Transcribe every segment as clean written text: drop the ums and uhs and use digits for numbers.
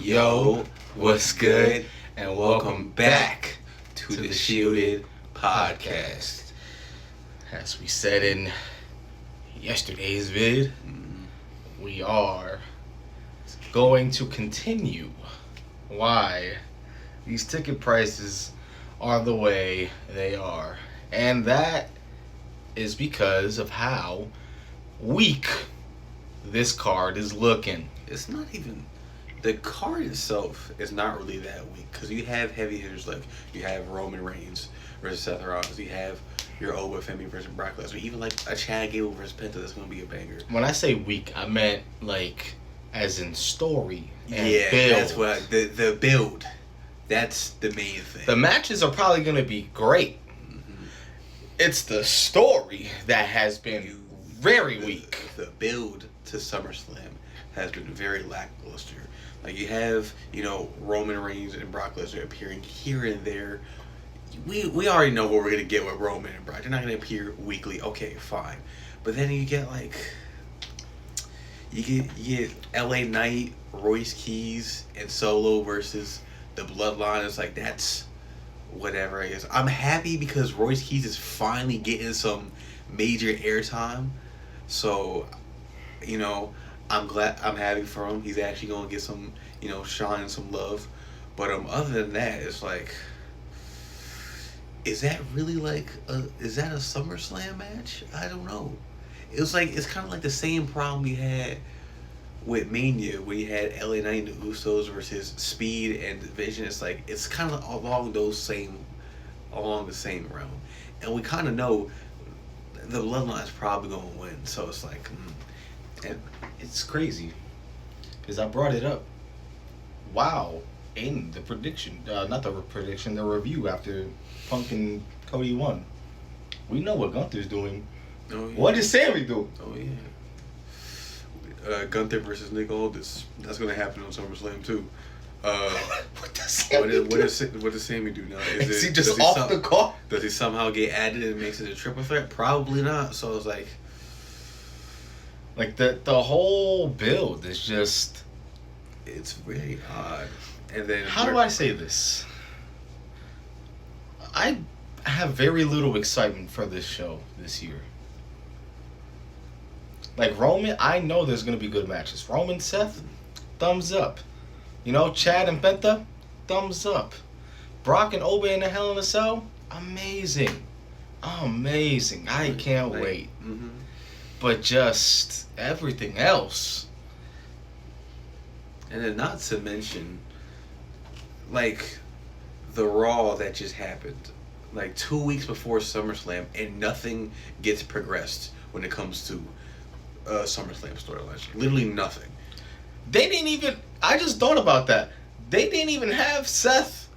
Yo, what's good? And welcome back to the Shielded Podcast. As we said in yesterday's vid, we are going to continue why these ticket prices are the way they are. And that is because of how weak this card is looking. It's not even... The card itself is not really that weak because you have heavy hitters like you have Roman Reigns versus Seth Rollins. You have your Oba Femi versus Brock Lesnar. Even like a Chad Gable versus Penta, that's going to be a banger. When I say weak, I meant like as in story and yeah, build. That's what the build. That's the main thing. The matches are probably going to be great. Mm-hmm. It's the story that has been very weak. The build to SummerSlam has been very lackluster. Like you have, Roman Reigns and Brock Lesnar appearing here and there. We already know what we're gonna get with Roman and Brock. They're not gonna appear weekly. Okay, fine. But then you get you get LA Knight, Royce Keys, and Solo versus the Bloodline. It's like that's whatever I guess. I'm happy because Royce Keys is finally getting some major airtime. So, I'm happy for him. He's actually gonna get some, shine, some love. But other than that, it's like, is that really is that a SummerSlam match? I don't know. It's kind of like the same problem we had with Mania, where you had LA Knight and the Usos versus Speed and Vision. It's kind of along the same realm, and we kind of know the Bloodline is probably gonna win. So it's like. And it's crazy because I brought it up. Wow, in the prediction, not the prediction, the review after Punk and Cody won. We know what Gunther's doing. Oh, yeah. What did Sammy do? Oh yeah. Gunther versus Nick Aldis. That's gonna happen on SummerSlam too. What does Sammy do? What does Sammy do now? Is he just off the call? Does he somehow get added and makes it a triple threat? Probably not. So it's like. Like the whole build is just... It's very odd. And then... How do I say this? I have very little excitement for this show this year. Like Roman, I know there's going to be good matches. Roman, Seth, thumbs up. Chad and Penta, thumbs up. Brock and Oba in the Hell in a Cell, amazing. Amazing. I can't wait. Mm-hmm. But just everything else. And then not to mention, the Raw that just happened. 2 weeks before SummerSlam, and nothing gets progressed when it comes to SummerSlam storylines. Literally nothing. They didn't even... I just thought about that. They didn't even have Seth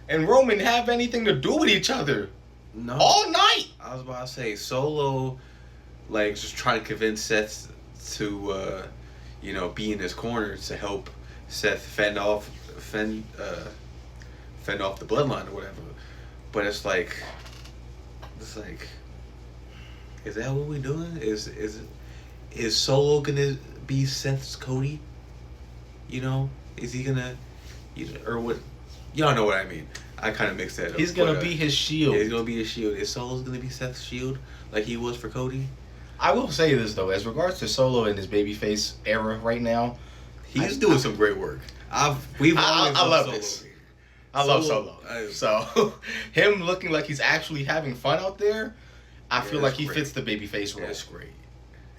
and Roman have anything to do with each other. No. All night. I was about to say, Solo... just trying to convince Seth to, be in his corner to help Seth fend off the Bloodline or whatever. But it's like, is that what we're doing? Is Solo gonna be Seth's Cody? Is he gonna, or what? Y'all know what I mean. I kind of mixed that up. He's gonna be his shield. Yeah, he's gonna be his shield. Is Solo's gonna be Seth's shield like he was for Cody? I will say this though, as regards to Solo in his babyface era right now, he's doing some great work. I love this. I love Solo. So him looking like he's actually having fun out there, I feel like he fits the babyface role. That's great.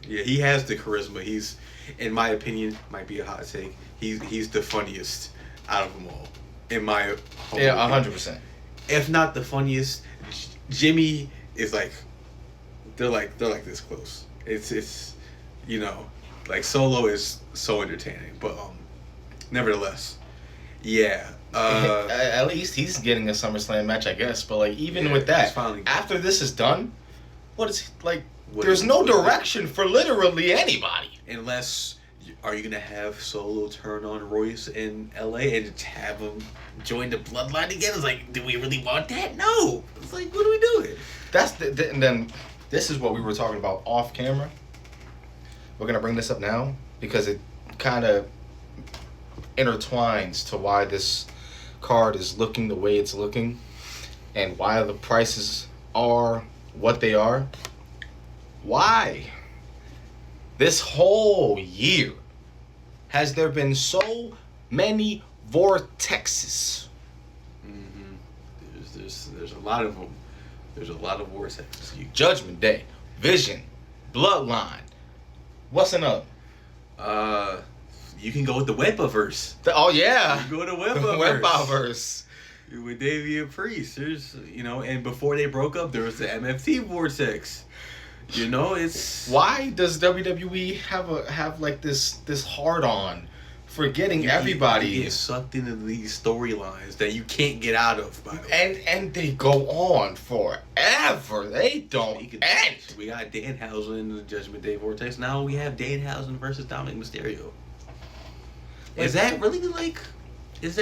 Yeah, he has the charisma. He's, in my opinion, might be a hot take. He's the funniest out of them all. In my opinion. 100%. If not the funniest, Jimmy is they're like this close. It's Solo is so entertaining, but nevertheless, yeah. At least he's getting a SummerSlam match, I guess. But even with that, after this is done, there's no direction for literally anybody. Unless, are you gonna have Solo turn on Royce in LA and just have him join the Bloodline again? It's do we really want that? No. It's what are we doing? That's and then. This is what we were talking about off camera. We're going to bring this up now because it kind of intertwines to why this card is looking the way it's looking and why the prices are what they are. Why? This whole year has there been so many vortexes? Mm-hmm. There's a lot of them. There's a lot of vortexes. Judgment Day, Vision, Bloodline. What's another? You can go with the Webaverse. Oh yeah, You can go to the Webaverse. Webaverse. With Davian Priest, there's and before they broke up, there was the MFT vortex. It's Why does WWE have like this hard on for getting everybody? You get sucked into these storylines that you can't get out of. By the way. And they go on forever. They don't end. We got Danhausen in the Judgment Day vortex. Now we have Danhausen versus Dominic Mysterio. Is that really Does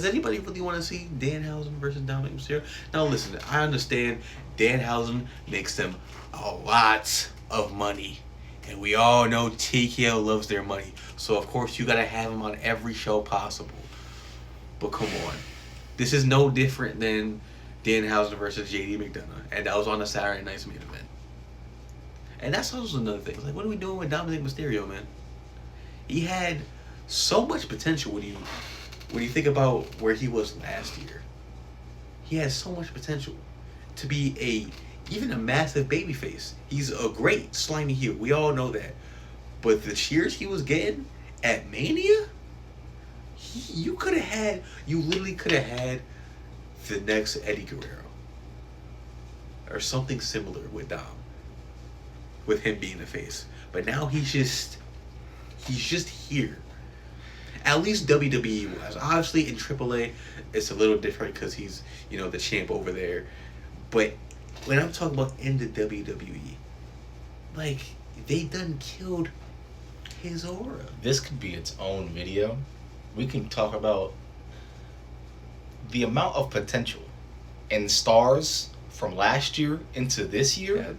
anybody really want to see Danhausen versus Dominic Mysterio? Now listen, I understand Danhausen makes them a lot of money. And we all know TKO loves their money. So of course you gotta have him on every show possible. But come on. This is no different than Danhausen versus JD McDonough. And that was on the Saturday night's main event. And that's also another thing. Like, what are we doing with Dominic Mysterio, man? He had so much potential when you think about where he was last year. He has so much potential to be even a massive babyface. He's a great slimy heel. We all know that. But the cheers he was getting at Mania, you literally could have had the next Eddie Guerrero. Or something similar with Dom. With him being the face. But now he's just here. At least WWE was. Obviously in AAA, it's a little different because he's, the champ over there. But when I'm talking about in the WWE, like, they done killed his aura. This could be its own video. We can talk about the amount of potential in stars from last year into this year.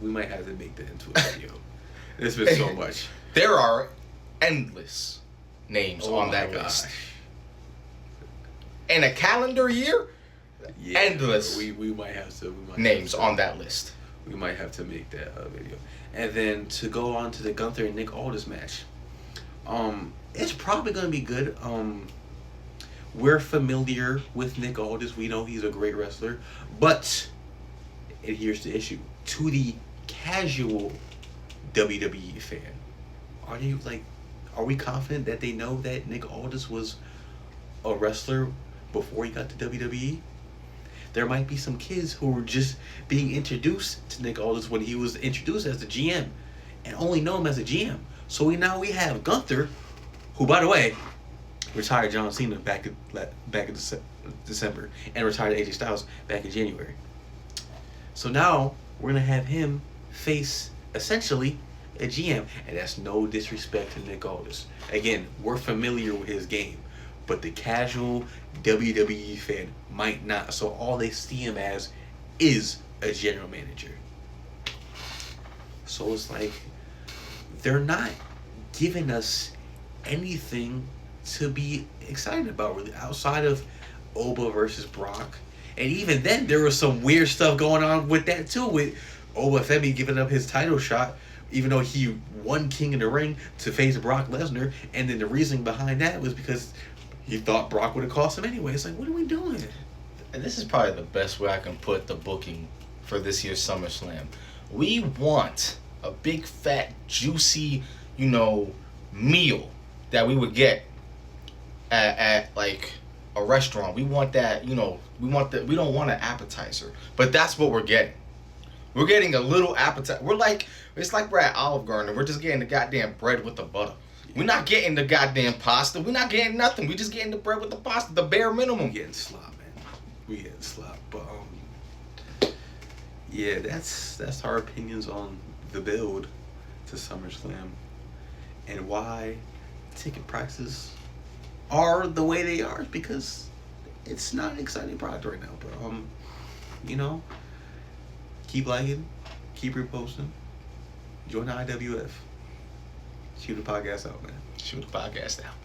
We might have to make that into a video. There's been so much. There are endless names on that list. In a calendar year, endless we might have to names on that list. We might have to make that video. And then to go on to the Gunther and Nick Aldis match, it's probably gonna be good. We're familiar with Nick Aldis. We know he's a great wrestler, but and here's the issue: to the casual WWE fan, are we confident that they know that Nick Aldis was a wrestler before he got to WWE? There might be some kids who were just being introduced to Nick Aldis when he was introduced as the GM and only know him as a GM. So now we have Gunther, who, by the way, retired John Cena back in December and retired AJ Styles back in January. So now we're going to have him face essentially a GM, and that's no disrespect to Nick Aldis. Again, we're familiar with his game, but the casual WWE fan might not. So all they see him as is a general manager. So it's like they're not giving us anything to be excited about really outside of Oba versus Brock. And even then there was some weird stuff going on with that too, with Oba Femi giving up his title shot even though he won King in the Ring to face Brock Lesnar, and then the reasoning behind that was because he thought Brock would have cost him anyway. It's like, what are we doing? And this is probably the best way I can put the booking for this year's SummerSlam. We want a big, fat, juicy, meal that we would get at like a restaurant. We want that, we don't want an appetizer, but that's what we're getting. We're getting a little appetizer. It's like we're at Olive Garden. We're just getting the goddamn bread with the butter. We're not getting the goddamn pasta. We're not getting nothing. We're just getting the bread with the pasta, the bare minimum. We getting slop, man. We getting slop. But yeah, that's our opinions on the build to SummerSlam and why ticket prices are the way they are, because it's not an exciting product right now. But keep liking, keep reposting, join the IWF. Shoot the podcast out, man. Shoot the podcast out.